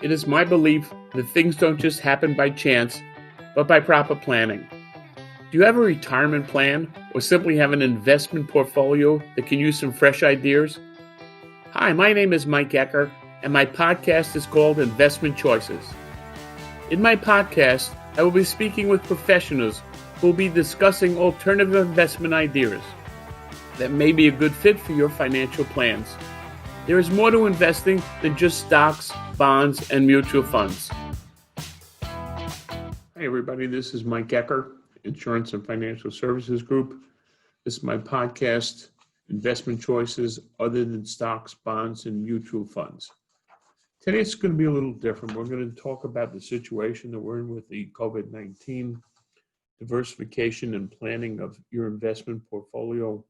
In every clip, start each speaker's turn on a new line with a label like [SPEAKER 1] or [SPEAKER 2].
[SPEAKER 1] It is my belief that things don't just happen by chance, but by proper planning. Do you have a retirement plan or simply have an investment portfolio that can use some fresh ideas? Hi, my name is Mike Ecker, and my podcast is called Investment Choices. In my podcast, I will be speaking with professionals who will be discussing alternative investment ideas that may be a good fit for your financial plans. There is more to investing than just stocks, bonds, and mutual funds. Hi, everybody. This is Mike Ecker, Insurance and Financial Services Group. This is my podcast, Investment Choices Other Than Stocks, Bonds, and Mutual Funds. Today it's going to be a little different. We're going to talk about the situation that we're in with the COVID-19, diversification and planning of your investment portfolio.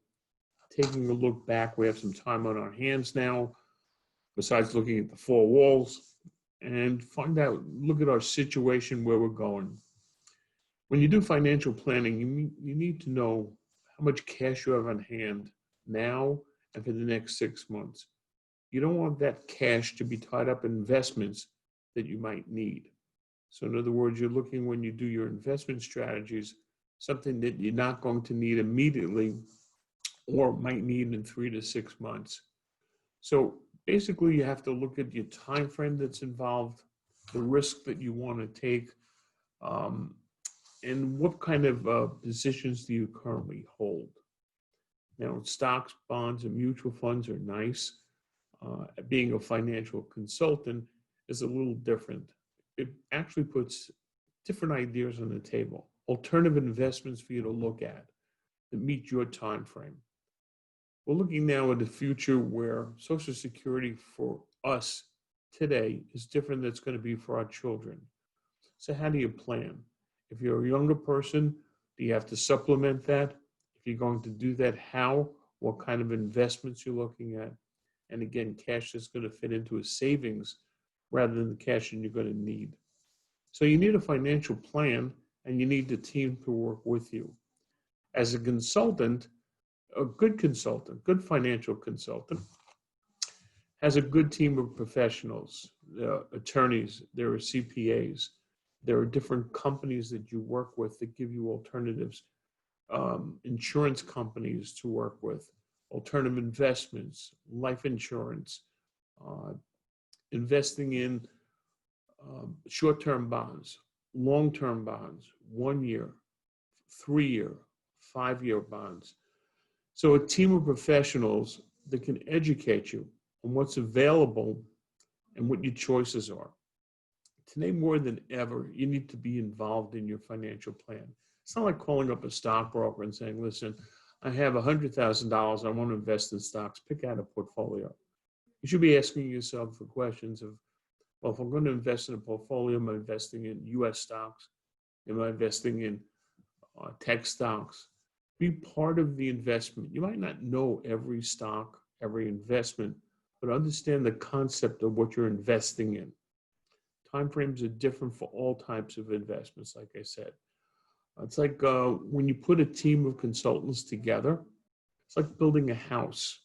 [SPEAKER 1] Taking a look back, we have some time on our hands now, besides looking at the four walls, and look at our situation, where we're going. When you do financial planning, you need to know how much cash you have on hand now and for the next 6 months. You don't want that cash to be tied up in investments that you might need. So in other words, you're looking, when you do your investment strategies, something that you're not going to need immediately or might need in 3 to 6 months. So basically, you have to look at your time frame that's involved, the risk that you want to take, and what kind of positions do you currently hold. Now, stocks, bonds, and mutual funds are nice. Being a financial consultant is a little different. It actually puts different ideas on the table, alternative investments for you to look at that meet your time frame. We're looking now at the future where Social Security for us today is different than it's going to be for our children. So how do you plan? If you're a younger person, do you have to supplement that? If you're going to do that, how? What kind of investments you're looking at? And again, cash that's going to fit into a savings rather than the cash that you're going to need. So you need a financial plan, and you need the team to work with you. As a consultant, a good consultant, good financial consultant, has a good team of professionals, attorneys, there are CPAs, there are different companies that you work with that give you alternatives, insurance companies to work with, alternative investments, life insurance, investing in short-term bonds, long-term bonds, 1 year, 3 year, 5 year bonds. So a team of professionals that can educate you on what's available and what your choices are. Today, more than ever, you need to be involved in your financial plan. It's not like calling up a stockbroker and saying, listen, I have $100,000, I want to invest in stocks, pick out a portfolio. You should be asking yourself the questions of, well, if I'm going to invest in a portfolio, am I investing in US stocks? Am I investing in tech stocks? Be part of the investment. You might not know every stock, every investment, but understand the concept of what you're investing in. Timeframes are different for all types of investments, like I said. It's like when you put a team of consultants together, it's like building a house.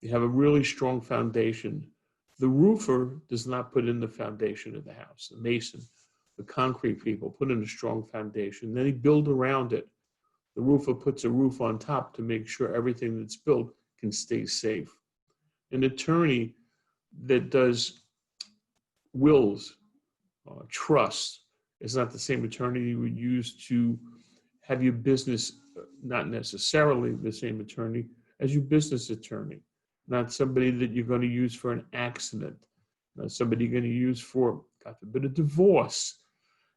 [SPEAKER 1] You have a really strong foundation. The roofer does not put in the foundation of the house. The mason, the concrete people put in a strong foundation. Then they build around it. The roofer puts a roof on top to make sure everything that's built can stay safe. An attorney that does wills, trusts, is not the same attorney you would use to have your business, not necessarily the same attorney as your business attorney, not somebody that you're going to use for an accident, not somebody you're going to use for, God forbid, a divorce.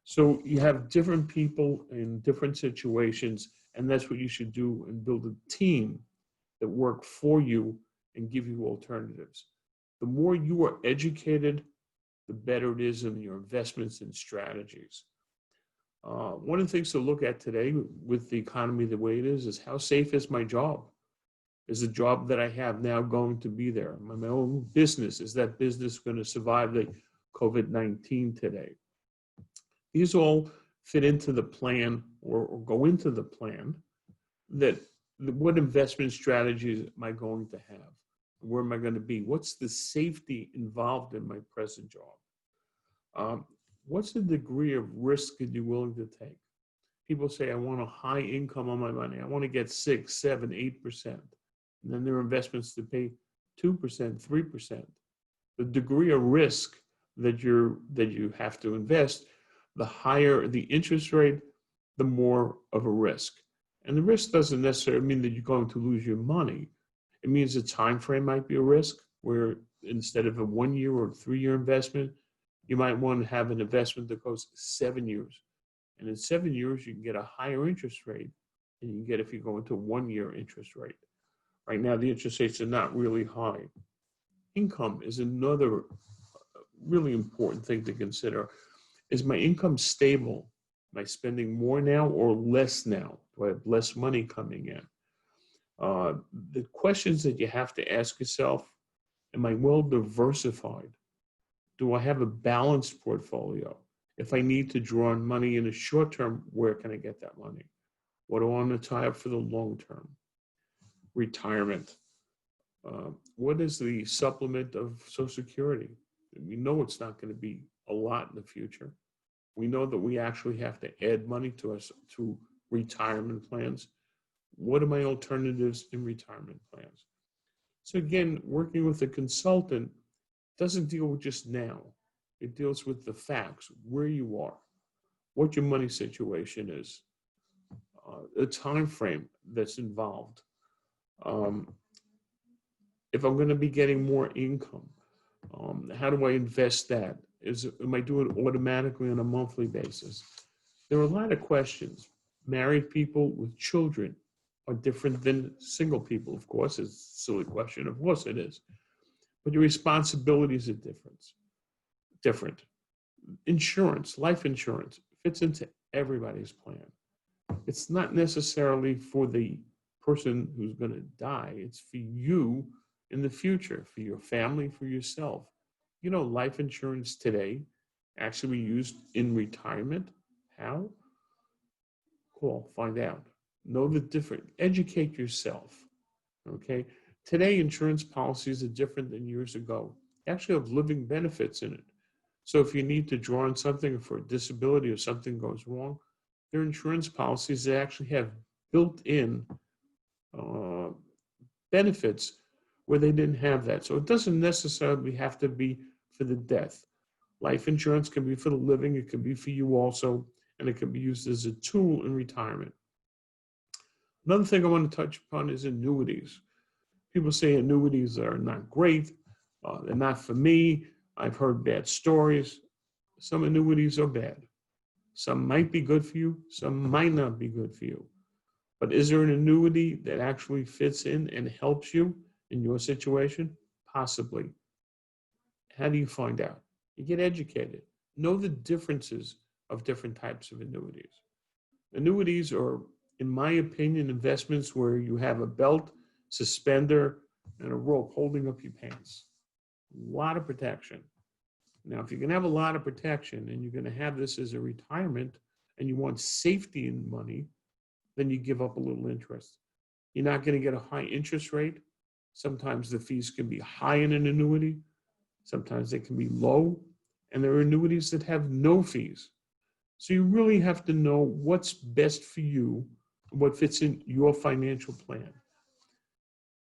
[SPEAKER 1] So you have different people in different situations, and that's what you should do, and build a team that work for you and give you alternatives. The more you are educated, the better it is in your investments and strategies. One of the things to look at today with the economy the way it is how safe is my job? Is the job that I have now going to be there? My own business, is that business going to survive the COVID-19 today? These all fit into the plan or go into the plan that what investment strategies am I going to have? Where am I going to be? What's the safety involved in my present job? Um, what's the degree of risk that you're willing to take? People say, I want a high income on my money. I want to get 6, 7, 8%. And then there are investments that pay 2%, 3%. The degree of risk that you have to invest, the higher the interest rate, the more of a risk. And the risk doesn't necessarily mean that you're going to lose your money. It means the time frame might be a risk, where instead of a 1 year or 3 year investment, you might want to have an investment that goes 7 years. And in 7 years, you can get a higher interest rate than you can get if you go into a 1 year interest rate. Right now, the interest rates are not really high. Income is another really important thing to consider. Is my income stable? Am I spending more now or less now? Do I have less money coming in? The questions that you have to ask yourself: am I well diversified? Do I have a balanced portfolio? If I need to draw on money in the short term, where can I get that money? What do I want to tie up for the long term? Retirement. What is the supplement of Social Security? We know it's not going to be a lot in the future. We know that we actually have to add money to us to retirement plans. What are my alternatives in retirement plans? So again, working with a consultant doesn't deal with just now. It deals with the facts, where you are, what your money situation is, the time frame that's involved. If I'm going to be getting more income, how do I invest that? Am I doing it automatically on a monthly basis? There are a lot of questions. Married people with children are different than single people, of course. It's a silly question. Of course it is. But your responsibilities are different. Insurance, life insurance, fits into everybody's plan. It's not necessarily for the person who's going to die. It's for you in the future, for your family, for yourself. You know, life insurance today actually used in retirement. How? Call, find out. Know the difference. Educate yourself. Okay? Today, insurance policies are different than years ago. They actually have living benefits in it. So if you need to draw on something for a disability or something goes wrong, there are insurance policies that actually have built-in benefits where they didn't have that. So it doesn't necessarily have to be for the death. Life insurance can be for the living, it can be for you also, and it can be used as a tool in retirement. Another thing I want to touch upon is annuities. People say annuities are not great, they're not for me. I've heard bad stories. Some annuities are bad. Some might be good for you, some might not be good for you. But is there an annuity that actually fits in and helps you in your situation? Possibly. How do you find out? You get educated. Know the differences of different types of annuities. Annuities are, in my opinion, investments where you have a belt, suspender, and a rope holding up your pants. A lot of protection. Now, if you're going to have a lot of protection and you're going to have this as a retirement and you want safety in money, then you give up a little interest. You're not going to get a high interest rate. Sometimes the fees can be high in an annuity. Sometimes they can be low. And there are annuities that have no fees. So you really have to know what's best for you, what fits in your financial plan.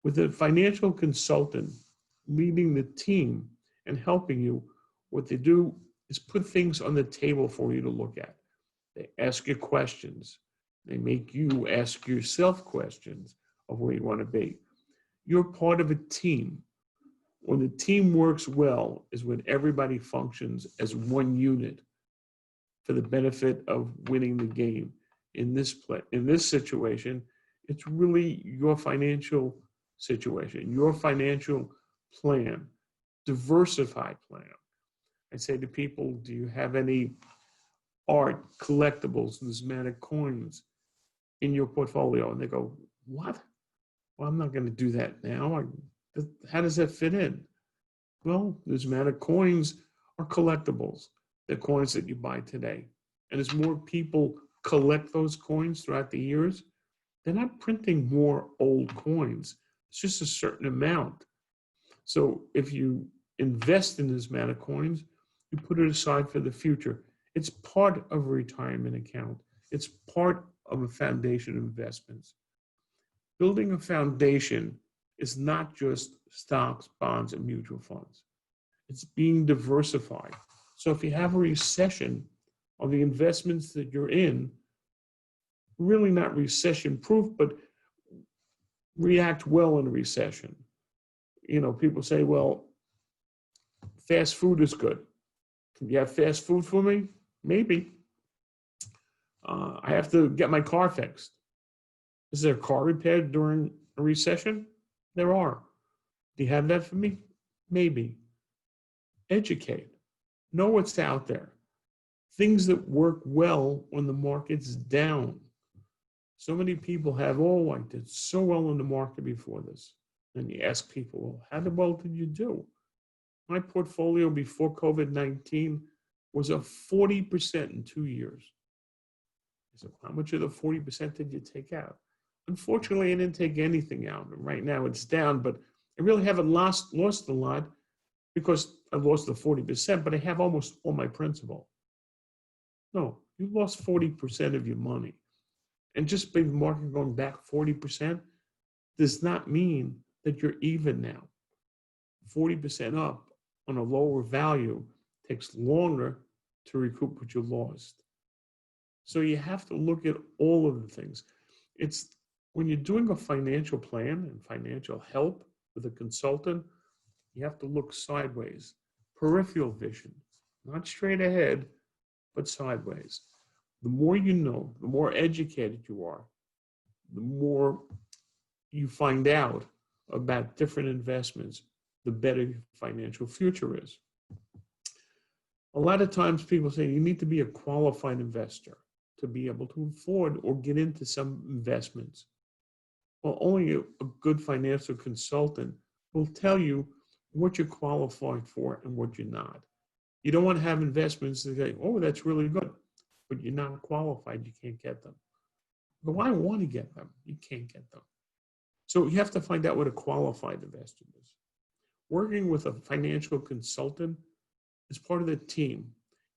[SPEAKER 1] With a financial consultant leading the team and helping you, what they do is put things on the table for you to look at. They ask you questions. They make you ask yourself questions of where you want to be. You're part of a team. When the team works well is when everybody functions as one unit for the benefit of winning the game. In this situation, it's really your financial situation, your financial plan, diversified plan. I say to people, do you have any art, collectibles, numismatic coins in your portfolio? And they go, what? Well, I'm not going to do that now. How does that fit in? Well, numismatic coins are collectibles. They're coins that you buy today. And as more people collect those coins throughout the years, they're not printing more old coins. It's just a certain amount. So if you invest in numismatic coins, You put it aside for the future. It's part of a retirement account. It's part of a foundation of investments. Building a foundation is not just stocks, bonds, and mutual funds. It's being diversified. So if you have a recession on the investments that you're in, really not recession proof, but react well in a recession. People say, well, fast food is good. Can you have fast food for me? Maybe. I have to get my car fixed. Is there a car repaired during a recession? There are. Do you have that for me? Maybe. Educate. Know what's out there. Things that work well when the market's down. So many people have, I did so well in the market before this. And you ask people, well, how well did you do? My portfolio before COVID-19 was up 40% in 2 years. I said, how much of the 40% did you take out? Unfortunately, I didn't take anything out. Right now it's down, but I really haven't lost a lot because I lost the 40%, but I have almost all my principal. No, you lost 40% of your money. And just by the market going back 40% does not mean that you're even now. 40% up on a lower value takes longer to recoup what you lost. So you have to look at all of the things. It's when you're doing a financial plan and financial help with a consultant, you have to look sideways, peripheral vision, not straight ahead, but sideways. The more you know, the more educated you are, the more you find out about different investments, the better your financial future is. A lot of times people say you need to be a qualified investor to be able to afford or get into some investments. Well, only a good financial consultant will tell you what you're qualified for and what you're not. You don't want to have investments that say, that's really good, but you're not qualified, you can't get them. But I want to get them, you can't get them. So you have to find out what a qualified investor is. Working with a financial consultant is part of the team.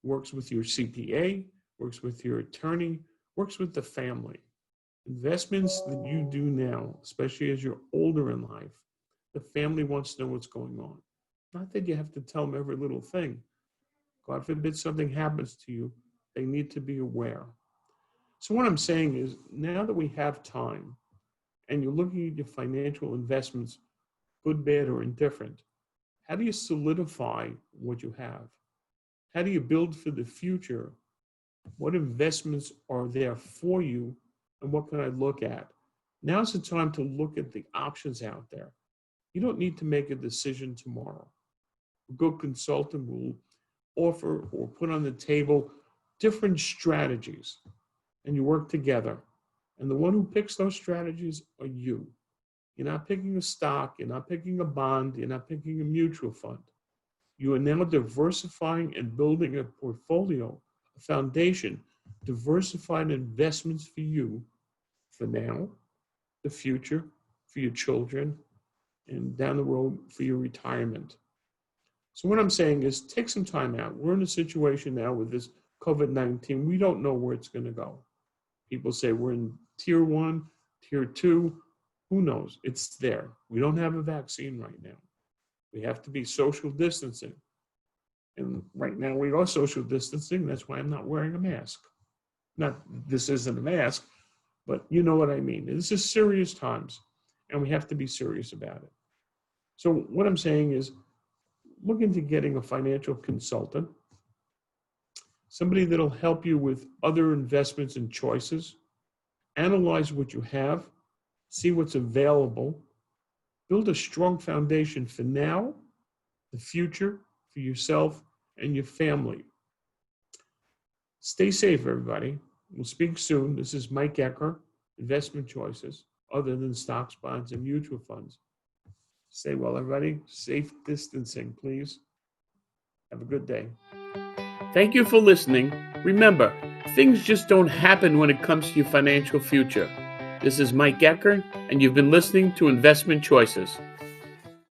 [SPEAKER 1] Works with your CPA, works with your attorney, works with the family. Investments that you do now, especially as you're older in life, the family wants to know what's going on. Not that you have to tell them every little thing. God forbid something happens to you, they need to be aware. So what I'm saying is, now that we have time, and you're looking at your financial investments, good, bad, or indifferent, how do you solidify what you have? How do you build for the future? What investments are there for you, and what can I look at? Now's the time to look at the options out there. You don't need to make a decision tomorrow. A good consultant will offer or put on the table different strategies, and you work together. And the one who picks those strategies are you. You're not picking a stock, you're not picking a bond, you're not picking a mutual fund. You are now diversifying and building a portfolio, a foundation, diversified investments for you, for now, the future, for your children, and down the road for your retirement. So what I'm saying is take some time out. We're in a situation now with this COVID-19. We don't know where it's going to go. People say we're in tier 1, tier 2. Who knows? It's there. We don't have a vaccine right now. We have to be social distancing. And right now we are social distancing. That's why I'm not wearing a mask. Not this isn't a mask, but you know what I mean. This is serious times, and we have to be serious about it. So what I'm saying is look into getting a financial consultant, somebody that'll help you with other investments and choices, analyze what you have, see what's available, build a strong foundation for now, the future, for yourself and your family. Stay safe, everybody. We'll speak soon. This is Mike Ecker, Investment Choices, other than stocks, bonds, and mutual funds. Stay well, everybody. Safe distancing, please. Have a good day. Thank you for listening. Remember, things just don't happen when it comes to your financial future. This is Mike Ecker, and you've been listening to Investment Choices.